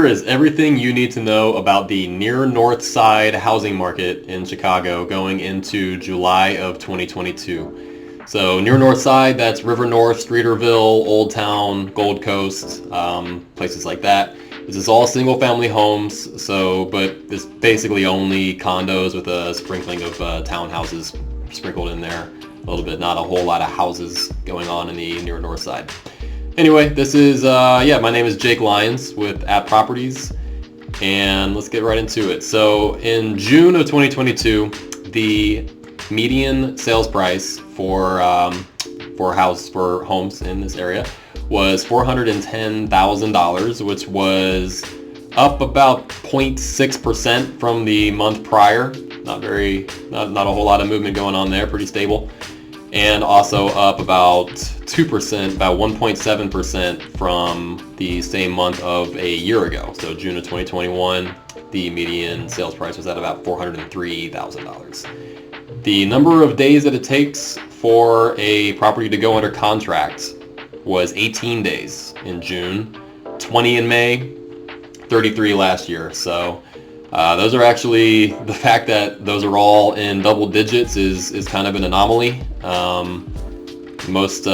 Here is everything you need to know about the near north side housing market in Chicago going into July of 2022. So near north side, that's River North, Streeterville, Old Town, Gold Coast, places like that. This is all single family homes, but it's basically only condos with a sprinkling of townhouses sprinkled in there a little bit. Not a whole lot of houses going on in the near north side. Anyway, this is, my name is Jake Lyons with App Properties, and let's get right into it. So in June of 2022, the median sales price for homes in this area was $410,000, which was up about 0.6% from the month prior. Not a whole lot of movement going on there, pretty stable. And also up about 2%, about 1.7% from the same month of a year ago. So June of 2021, the median sales price was at about $403,000. The number of days that it takes for a property to go under contract was 18 days in June, 20 in May, 33 last year. So those are actually, the fact that those are all in double digits is kind of an anomaly. Most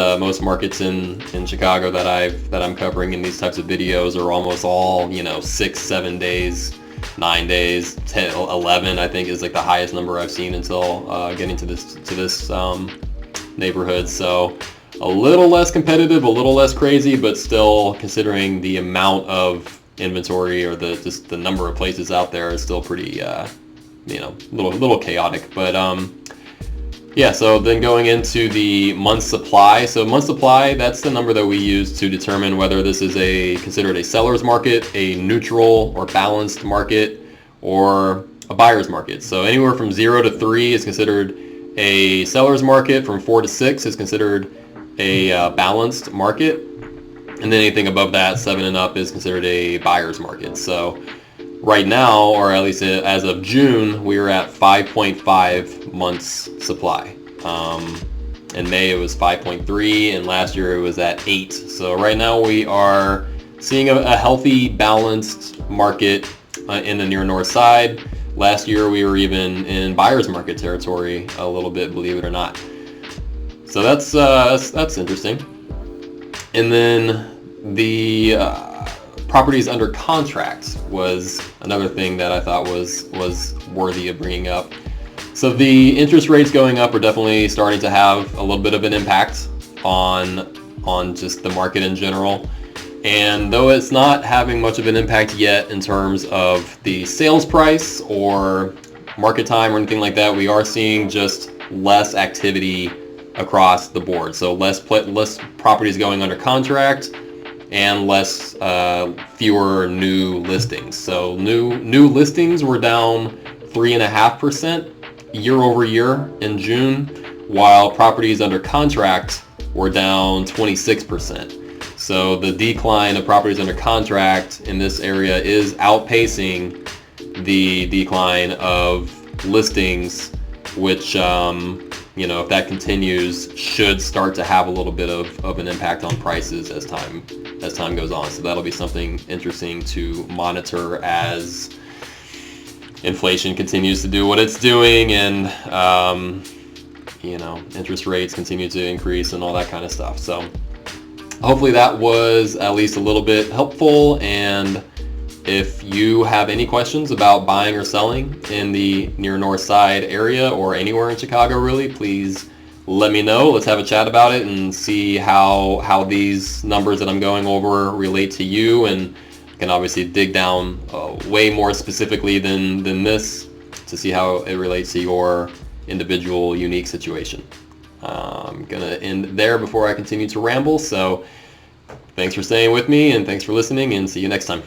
markets in Chicago that I'm covering in these types of videos are almost all 6, 7 days, 9 days, 10, 11 I think is like the highest number I've seen until getting to this neighborhood. So a little less competitive, a little less crazy, but still, considering the amount of inventory or just the number of places out there, is still pretty little chaotic. But so then going into the month supply. So month supply, that's the number that we use to determine whether this is considered a seller's market, a neutral or balanced market, or a buyer's market. So anywhere from 0 to 3 is considered a seller's market. From 4 to 6 is considered a balanced market. And then anything above that, 7 and up, is considered a buyer's market. So right now, or at least as of June, we are at 5.5 months supply. In May it was 5.3, and last year it was at 8. So right now we are seeing a healthy, balanced market in the near north side. Last year we were even in buyer's market territory a little bit, believe it or not. So that's interesting. And then the properties under contract was another thing that I thought was worthy of bringing up. So the interest rates going up are definitely starting to have a little bit of an impact on just the market in general. And though it's not having much of an impact yet in terms of the sales price or market time or anything like that, we are seeing just less activity across the board. So less properties going under contract and fewer new listings. So new listings were down 3.5% year over year in June, while properties under contract were down 26%. So the decline of properties under contract in this area is outpacing the decline of listings, which if that continues, should start to have a little bit of an impact on prices as time goes on. So that'll be something interesting to monitor as inflation continues to do what it's doing, and interest rates continue to increase and all that kind of stuff. So hopefully that was at least a little bit helpful. And if you have any questions about buying or selling in the near north side area or anywhere in Chicago really, please let me know. Let's have a chat about it and see how these numbers that I'm going over relate to you, and can obviously dig down way more specifically than this to see how it relates to your individual unique situation. I'm gonna end there before I continue to ramble. So thanks for staying with me, and thanks for listening, and see you next time.